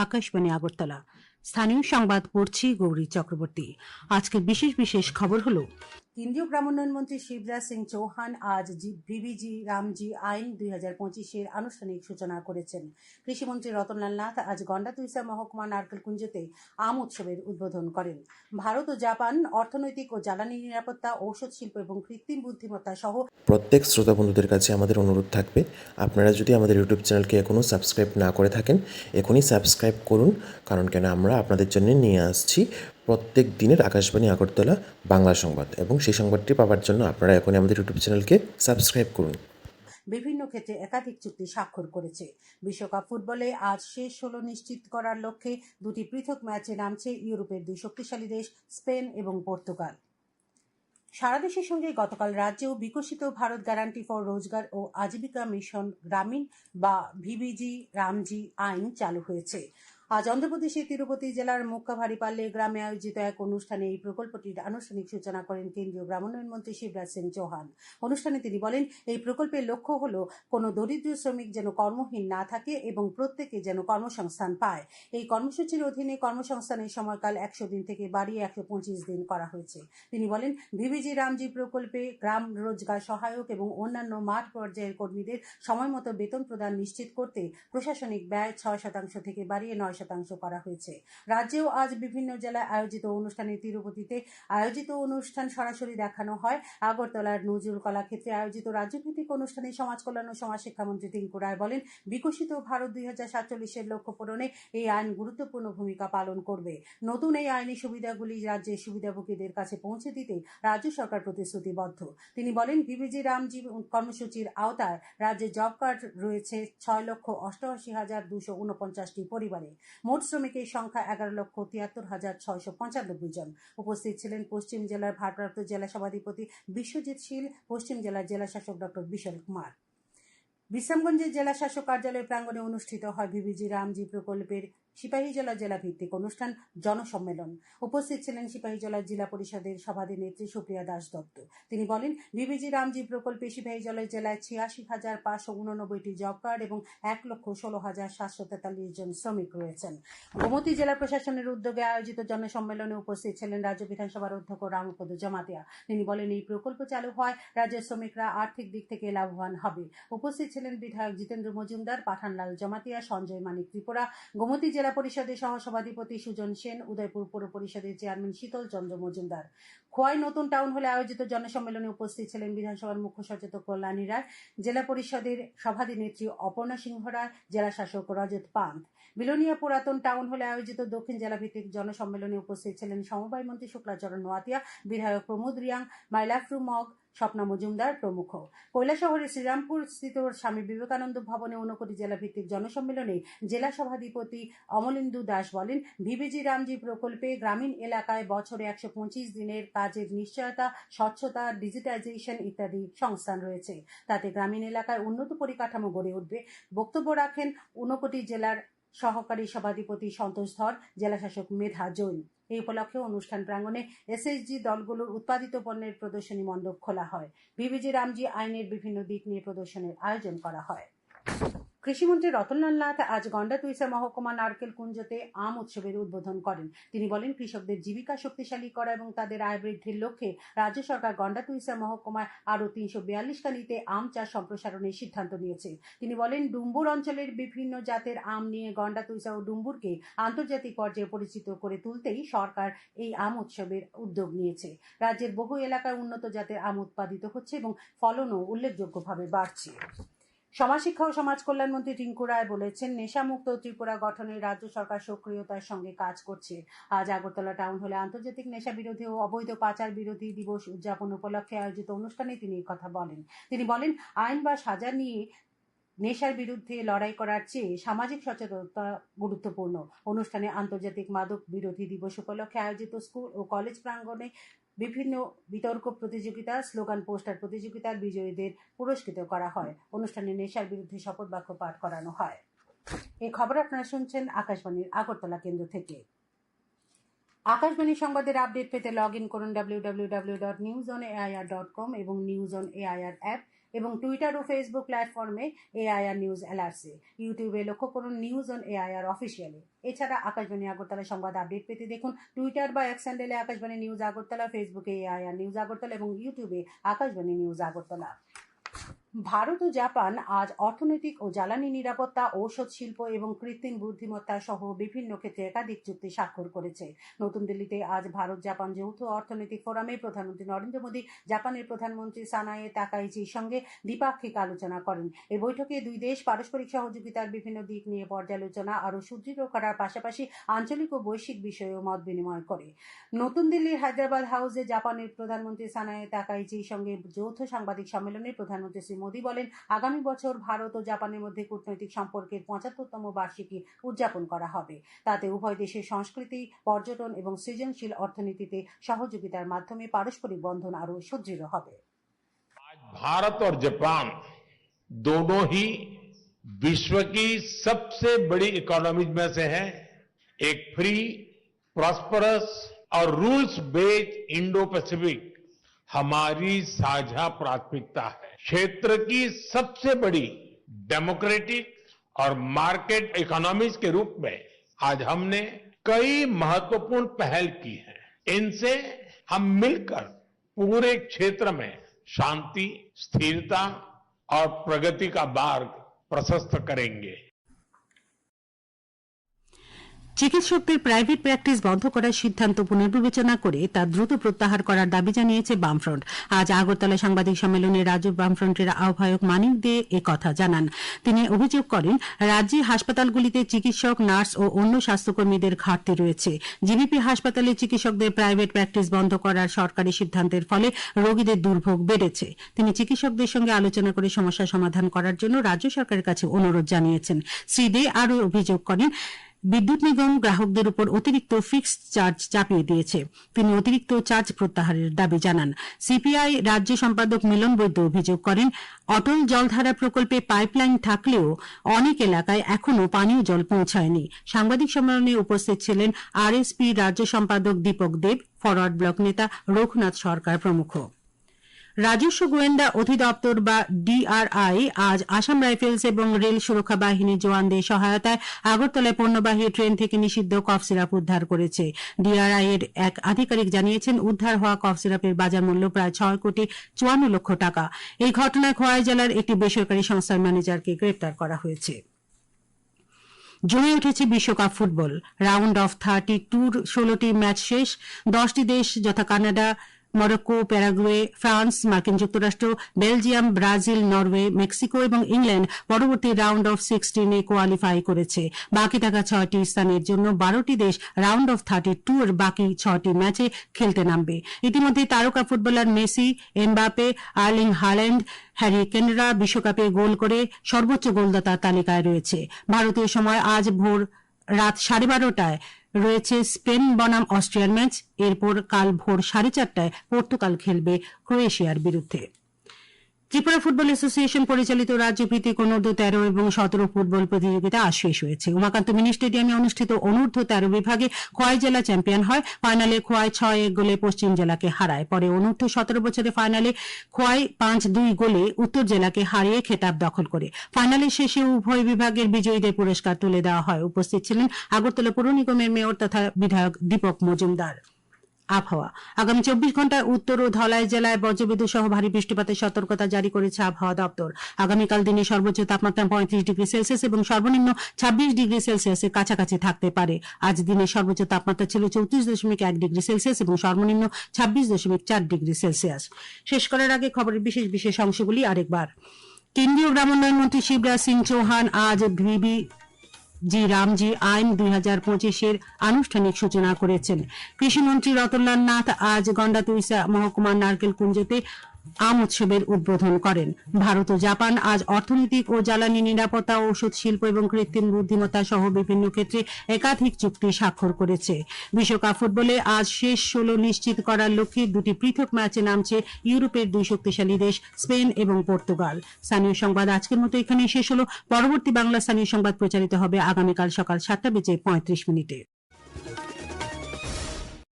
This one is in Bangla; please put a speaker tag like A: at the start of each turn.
A: আকাশবাণী আগরতলা। স্থানীয় সংবাদ পড়ছি গৌরী চক্রবর্তী। আজকের বিশেষ বিশেষ খবর হলো, কেন্দ্রীয় গ্রামোন্নয়ন মন্ত্রী শিবরাজ সিং চৌহান আজ ভিবিজি রামজি আইন 2025-এর আনুষ্ঠানিক সূচনা করেছেন। কৃষিমন্ত্রী রতনলাল নাথ আজ গন্ডাতুইসা মহকুমা নারকেলকুঞ্জতে আম উৎসবের উদ্বোধন করেন। ভারত ও জাপান অর্থনৈতিক ও জ্বালানি নিরাপত্তা, ঔষধ শিল্প এবং কৃত্রিম বুদ্ধিমত্তা সহ
B: প্রত্যেক শ্রোতা বন্ধুদের কাছে আমাদের অনুরোধ থাকবে, আপনারা যদি আমাদের ইউটিউব চ্যানেলকে এখনও সাবস্ক্রাইব না করে থাকেন, এখনই সাবস্ক্রাইব করুন। কারণ কেন আমরা আপনাদের জন্য নিয়ে আসছি প্রত্যেক দিনের আকাশবাণী আগরতলা বাংলা সংবাদ, এবং সেই সংবাদটি পাওয়ার জন্য আপনারা এখনই আমাদের ইউটিউব চ্যানেলকে সাবস্ক্রাইব করুন।
A: বিভিন্ন ক্ষেত্রে একাধিক চুক্তি স্বাক্ষর করেছে। বিশ্বকাপ ফুটবলে আজ শেষ 16 নিশ্চিত করার লক্ষ্যে দুটি পৃথক ম্যাচে নামছে ইউরোপের দুই শক্তিশালী দেশ স্পেন এবং পর্তুগাল। সারা দেশের সঙ্গে গতকাল রাজ্যেও বিকশিত ভারত গ্যারান্টি ফর রোজগার ও আজীবিকা মিশন গ্রামীণ বা ভিবিজি রামজি আইন চালু হয়েছে। আজ অন্ধ্রপ্রদেশের তিরুপতি জেলার মুক্কাভারিপাল্লে গ্রামে আয়োজিত এক অনুষ্ঠানে এই প্রকল্পটির আনুষ্ঠানিক সূচনা করেন কেন্দ্রীয় গ্রামোন্নয়ন মন্ত্রী শিবরাজ সিং চৌহান। অনুষ্ঠানে তিনি বলেন, এই প্রকল্পের লক্ষ্য হল কোনো দরিদ্র শ্রমিক যেন কর্মহীন না থাকে এবং প্রত্যেকে যেন কর্মসংস্থান পায়। এই কর্মসূচির অধীনে কর্মসংস্থানের সময়কাল 100 দিন থেকে বাড়িয়ে 125 দিন করা হয়েছে। তিনি বলেন, ভিবিজি রামজি প্রকল্পে গ্রাম রোজগার সহায়ক এবং অন্যান্য মাঠ পর্যায়ের কর্মীদের সময়মতো বেতন প্রদান নিশ্চিত করতে প্রশাসনিক ব্যয় 6% থেকে বাড়িয়ে 9% করা হয়েছে। রাজ্যেও আজ বিভিন্ন জেলায় আয়োজিত অনুষ্ঠানে তিরুপতিতে আয়োজিত অনুষ্ঠান সরাসরি দেখানো হয়। আগরতলার নজরুল কলাক্ষেত্রে আয়োজিত রাজ্যভিত্তিক অনুষ্ঠানে সমাজ কল্যাণ ও সমাজ শিক্ষামন্ত্রী টিঙ্কু রায় বলেন, বিকশিত ভারত 2047-এর লক্ষ্য পূরণে এই আইন গুরুত্বপূর্ণ ভূমিকা পালন করবে। নতুন এই আইনি সুবিধাগুলি রাজ্যের সুবিধাভোগীদের কাছে পৌঁছে দিতে রাজ্য সরকার প্রতিশ্রুতিবদ্ধ। তিনি বলেন, ভিবিজি রামজি কর্মসূচির আওতায় রাজ্যে জব কার্ড রয়েছে 6,88,249টি পরিবারে। মোট শ্রমিকের সংখ্যা 11,73,695 জন। উপস্থিত ছিলেন পশ্চিম জেলার ভারপ্রাপ্ত জেলা সভাধিপতি বিশ্বজিৎ শীল, পশ্চিম জেলার জেলা শাসক ডক্টর বিশাল কুমার। বিশ্রামগঞ্জের জেলা শাসক কার্যালয় প্রাঙ্গণে অনুষ্ঠিত হয় ভিবিজি রামজি প্রকল্পের সিপাহীজলা জেলা ভিত্তিক অনুষ্ঠান জনসম্মেলন। উপস্থিত ছিলেন সিপাহীজলা জেলা পরিষদের সভাধিনেত্রী সুপ্রিয়া দাস দত্ত। তিনি বলেন, ভিবিজি রামজি প্রকল্পে সিপাহীজলা জেলায় 86,589টি জব কার্ড এবং 1,16,743 জন শ্রমিক রয়েছেন। গোমতী জেলা প্রশাসনের উদ্যোগে আয়োজিত জনসম্মেলনে উপস্থিত ছিলেন রাজ্য বিধানসভার অধ্যক্ষ রামপদ জমাতিয়া। তিনি বলেন, এই প্রকল্প চালু হয় রাজ্যের শ্রমিকরা আর্থিক দিক থেকে লাভবান হবে। উপস্থিত ছিলেন বিধায়ক জিতেন্দ্র মজুমদার, পাঠানলাল জমাতিয়া, সঞ্জয় মানিক ত্রিপুরা, গোমতী জেলা পরিষদের সহসভাধিপতি সুজন সেন, উদয়পুর পৌর পরিষদের চেয়ারম্যান শীতল চন্দ্র মজুমদার। খোয়াই নতুন টাউন হলে আয়োজিত জনসম্মেলনে উপস্থিত ছিলেন বিধানসভার মুখ্য সচেতক কল্যাণী রায়, জেলা পরিষদের সভাধিনেত্রী অপর্ণা সিংহ রায়, জেলা শাসক রজত পান্ত। বিলোনিয়া পুরাতন টাউন হলে আয়োজিত দক্ষিণ জেলা ভিত্তিক জনসম্মেলনে উপস্থিত ছিলেন সমবায় মন্ত্রী শুক্লাচরণ নোয়াতিয়া, বিধায়ক প্রমোদ রিয়াং, মাইলাফরু মগ, স্বপ্না মজুমদার প্রমুখ। কৈলাসহরের শ্রীরামপুর স্থিত স্বামী বিবেকানন্দ ভবনে 59 জেলা ভিত্তিক জনসম্মেলনে জেলা সভাধিপতি অমলেন্দু দাস বলেন, ভিবিজি রামজি প্রকল্পে গ্রামীণ এলাকায় বছরে 125 দিনের কাজের নিশ্চয়তা, স্বচ্ছতা, ডিজিটাইজেশন ইত্যাদি সংস্থান রয়েছে। তাতে গ্রামীণ এলাকায় উন্নত পরিকাঠামো গড়ে উঠবে। বক্তব্য রাখেন 59 জেলার সহকারী সভাধিপতি সন্তোষ ধর, জেলাশাসক মেধা জৈন। এই উপলক্ষে অনুষ্ঠান প্রাঙ্গণে এসএসজি দলগুলোর উৎপাদিত পণ্যের প্রদর্শনী মণ্ডপ খোলা হয়। ভিবিজি রামজি আইনের বিভিন্ন দিক নিয়ে প্রদর্শনের আয়োজন করা হয়। কৃষিমন্ত্রী রতনলাল নাথ আজ গন্ডাতুইসা মহকুমা নারকেলকুঞ্জতে আম উৎসবের উদ্বোধন করেন। তিনি বলেন, কৃষকদের জীবিকা শক্তিশালী করা এবং তাদের আয় বৃদ্ধির লক্ষ্যে রাজ্য সরকার গন্ডাতুইসা মহকুমায় আরও 342 কানিতে আম চাষ সম্প্রসারণের সিদ্ধান্ত নিয়েছে। তিনি বলেন, ডুম্বুর অঞ্চলের বিভিন্ন জাতের আম নিয়ে গন্ডাতুইসা ও ডুম্বুরকে আন্তর্জাতিক পর্যায়ে পরিচিত করে তুলতেই সরকার এই আম উৎসবের উদ্যোগ নিয়েছে। রাজ্যের বহু এলাকায় উন্নত জাতের আম উৎপাদিত হচ্ছে এবং ফলনও উল্লেখযোগ্যভাবে বাড়ছে। সমাজশিক্ষা ও সমাজ কল্যাণ মন্ত্রী টিঙ্কু রায় বলেছেন, নেশামুক্ত ত্রিপুরা গঠনে রাজ্য সরকার সক্রিয়তার সঙ্গে কাজ করছে। আজ আগরতলা টাউন হলে আন্তর্জাতিক নেশা বিরোধী ও অবৈধ পাচার বিরোধী দিবস উদযাপন উপলক্ষে আয়োজিত অনুষ্ঠানে তিনি কথা বলেন। তিনি বলেন, আইন বা সাজা নিয়ে নেশার বিরুদ্ধে লড়াই করার চেয়ে সামাজিক সচেতনতা গুরুত্বপূর্ণ। অনুষ্ঠানে আন্তর্জাতিক মাদক বিরোধী দিবস উপলক্ষে আয়োজিত স্কুল ও কলেজ প্রাঙ্গণে বিভিন্ন বিতর্ক প্রতিযোগিতা, স্লোগান পোস্টার প্রতিযোগিতার বিজয়ীদের পুরস্কৃত করা হয়। অনুষ্ঠানে নেশার বিরুদ্ধে শপথ বাক্য পাঠ করানো হয়। এই খবর আপনারা শুনছেন আকাশবাণীর আগরতলা কেন্দ্র থেকে। আকাশবাণী সংবাদের আপডেট পেতে লগ ইন করুন www.newsonair.com এবং নিউজ অন এআইআর অ্যাপ এবং টুইটার ও ফেসবুক প্ল্যাটফর্মে এআইআর নিউজ এলআরসি। ইউটিউবে লক্ষ্য করুন নিউজ অন এআইআর অফিসিয়ালি। এছাড়া আকাশবাণী আগরতলা সংবাদ আপডেট পেতে দেখুন টুইটার বা এক্স হ্যান্ডেলে আকাশবাণী নিউজ আগরতলা, ফেসবুকে এআইআর নিউজ আগরতলা এবং ইউটিউবে আকাশবাণী নিউজ আগরতলা। ভারত ও জাপান আজ অর্থনৈতিক ও জ্বালানি নিরাপত্তা, ঔষধ শিল্প এবং কৃত্রিম বুদ্ধিমত্তা সহ বিভিন্ন ক্ষেত্রে একাধিক চুক্তি স্বাক্ষর করেছে। নতুন দিল্লিতে আজ ভারত জাপান যৌথ অর্থনৈতিক ফোরামে প্রধানমন্ত্রী নরেন্দ্র মোদী জাপানের প্রধানমন্ত্রী সানায়ে তাকাইচির সঙ্গে দ্বিপাক্ষিক আলোচনা করেন। এই বৈঠকে দুই দেশ পারস্পরিক সহযোগিতার বিভিন্ন দিক নিয়ে পর্যালোচনা আরও সুদৃঢ় করার পাশাপাশি আঞ্চলিক ও বৈশ্বিক বিষয়েও মত বিনিময় করে। নতুন দিল্লির হায়দ্রাবাদ হাউসে জাপানের প্রধানমন্ত্রী সানায়ে তাকাইচির সঙ্গে যৌথ সাংবাদিক সম্মেলনে প্রধানমন্ত্রী শ্রী মোদী বলেন, আগামী বছর ভারত ও জাপানের মধ্যে কূটনৈতিক সম্পর্কের ৭৫তম বার্ষিকী উদযাপন করা হবে। তাতে উভয় দেশের সংস্কৃতি, পর্যটন এবং সৃজনশীল অর্থনীতিতে সহযোগিতার মাধ্যমে পারস্পরিক বন্ধন আরও সুদৃঢ় হবে।
C: भारत और जापान दोनों ही विश्व की सबसे बड़ी इकोनॉमीज में से है। एक फ्री, प्रॉस्परस और रूल्स बेस्ड इंडो पैसिफिक हमारी साझा प्राथमिकता है। क्षेत्र की सबसे बड़ी डेमोक्रेटिक और मार्केट इकोनॉमीज के रूप में आज हमने कई महत्वपूर्ण पहल की है। इनसे हम मिलकर पूरे क्षेत्र में शांति, स्थिरता और प्रगति का मार्ग प्रशस्त करेंगे।
A: চিকিৎসকদের প্রাইভেট প্র্যাকটিস বন্ধ করার সিদ্ধান্ত পুনর্বিবেচনা করে তা দ্রুত প্রত্যাহার করার দাবি জানিয়েছে বামফ্রন্ট। আজ আগরতলা সাংবাদিক সম্মেলনে রাজ্য বামফ্রন্টের আহ্বায়ক মানিক দে একথা জানান। তিনি অভিযোগ করেন, রাজ্যে হাসপাতালগুলিতে চিকিৎসক, নার্স ও অন্য স্বাস্থ্যকর্মীদের ঘাটতি রয়েছে। জিবিপি হাসপাতালে চিকিৎসকদের প্রাইভেট প্র্যাকটিস বন্ধ করার সরকারি সিদ্ধান্তের ফলে রোগীদের দুর্ভোগ বেড়েছে। তিনি চিকিৎসকদের সঙ্গে আলোচনা করে সমস্যা সমাধান করার জন্য রাজ্য সরকারের কাছে অনুরোধ জানিয়েছেন। শ্রী দে আরও অভিযোগ করেন, বিদ্যুৎ নিগম গ্রাহকদের উপর অতিরিক্ত ফিক্সড চার্জ চাপিয়ে দিয়েছে। তিনি অতিরিক্ত চার্জ প্রত্যাহারের দাবি জানান। সিপিআই রাজ্য সম্পাদক মিলন বৈদ্য অভিযোগ করেন, অটল জলধারা প্রকল্পে পাইপলাইন থাকলেও অনেক এলাকায় এখনও পানীয় জল পৌঁছায়নি। সাংবাদিক সম্মেলনে উপস্থিত ছিলেন আরএসপি রাজ্য সম্পাদক দীপক দেব, ফরওয়ার্ড ব্লক নেতা রঘুনাথ সরকার প্রমুখ। রাজস্ব গোয়েন্দা অধিদপ্তর বা ডিআরআই আজ আসাম রাইফেলস এবং রেল সুরক্ষা বাহিনীর জওয়ানদের সহায়তায় আগরতলায় পণ্যবাহী ট্রেন থেকে নিষিদ্ধ কফ সিরাপ উদ্ধার করেছে। ডিআরআই এর এক আধিকারিক জানিয়েছেন, উদ্ধার হওয়া কফ সিরাপের বাজার মূল্য প্রায় ৬,৫৪,০০,০০০ টাকা। এই ঘটনায় খোয়াই জেলার একটি বেসরকারি সংস্থার ম্যানেজারকে গ্রেপ্তার করা হয়েছে। জমে উঠেছে বিশ্বকাপ ফুটবল। রাউন্ড অফ 32 16টি ম্যাচ শেষ। 10টি দেশ যথা কানাডা, মরক্কো, প্যারাগুয়ে, ফ্রান্স, মার্কিন যুক্তরাষ্ট্র, বেলজিয়াম, ব্রাজিল, নরওয়ে, মেক্সিকো এবং ইংল্যান্ড পরবর্তী রাউন্ড অফ 16 কোয়ালিফাই করেছে। বাকি থাকা 6টি স্থানের জন্য 12টি দেশ রাউন্ড অফ 32 এর বাকি 6টি ম্যাচে খেলতে নামবে। ইতিমধ্যে তারকা footballer Messi, Mbappe, Erling Haaland, Harry কেনরা বিশ্বকাপে গোল করে সর্বোচ্চ গোলদাতার তালিকায় রয়েছে। ভারতীয় সময় আজ ভোর রাত 12:30টায় রয়েছে স্পেন বনাম অস্ট্রিয়ার ম্যাচ। এরপর কাল ভোর 4:30টায় পর্তুগাল খেলবে ক্রোয়েশিয়ার বিরুদ্ধে। ত্রিপুরা ফুটবল অ্যাসোসিয়েশন পরিচালিত রাজ্যভিত্তিক অনূর্ধ্ব 13 এবং 17 ফুটবল প্রতিযোগিতা আজ শেষ হয়েছে। উমাকান্ত মিনি স্টেডিয়ামে অনুষ্ঠিত অনূর্ধ্ব 13 বিভাগে খোয়াই জেলা চ্যাম্পিয়ন হয়। ফাইনালে খোয়াই 6-1 গোলে পশ্চিম জেলাকে হারায়। পরে অনূর্ধ্ব 17 বছরের ফাইনালে খোয়াই 5-2 গোলে উত্তর জেলাকে হারিয়ে খেতাব দখল করে। ফাইনালের শেষে উভয় বিভাগের বিজয়ীদের পুরস্কার তুলে দেওয়া হয়। উপস্থিত ছিলেন আগরতলা পৌর নিগমের মেয়র তথা বিধায়ক দীপক মজুমদার। আবহাওয়া, আগামী 24 ঘন্টায় উত্তর ও ধলাই জেলায় বজ্রবিদ্যুৎ সহ ভারী বৃষ্টিপাতের সতর্কতা জারি করেছে আবহাওয়া দপ্তর। আগামীকাল দিনে সর্বোচ্চ তাপমাত্রা 35 ডিগ্রি সেলসিয়াস এবং সর্বনিম্ন 26 ডিগ্রি সেলসিয়াসের কাছাকাছি থাকতে পারে। আজ দিনের সর্বোচ্চ তাপমাত্রা ছিল 34.1 ডিগ্রি সেলসিয়াস এবং সর্বনিম্ন 26.4 ডিগ্রি সেলসিয়াস। শেষ করার আগে খবরের বিশেষ অংশগুলি আরেকবার। কেন্দ্রীয় গ্রামোন্নয়ন মন্ত্রী শিবরাজ সিং চৌহান আজ জি রামজি আইন 2025 আনুষ্ঠানিক সূচনা করেছেন। কৃষিমন্ত্রী রতনলাল নাথ আজ গন্ডাতুইসা মহকুমার নারকেল কুঞ্জতে আম উৎসবের উদ্বোধন করেন। ভারত ও জাপান আজ অর্থনৈতিক ও জ্বালানি নিরাপত্তা, ঔষধ শিল্প এবং কৃত্রিম বুদ্ধিমত্তা সহ বিভিন্ন ক্ষেত্রে একাধিক চুক্তি স্বাক্ষর করেছে। বিশ্বকাপ ফুটবলে আজ শেষ 16 নিশ্চিত করার লক্ষ্যে দুটি পৃথক ম্যাচে নামছে ইউরোপের দুই শক্তিশালী দেশ স্পেন এবং পর্তুগাল। স্থানীয় সংবাদ আজকের মতো এখানেই শেষ হলো। পরবর্তী বাংলা স্থানীয় সংবাদ প্রচারিত হবে আগামীকাল সকাল 7:35 মিনিটে।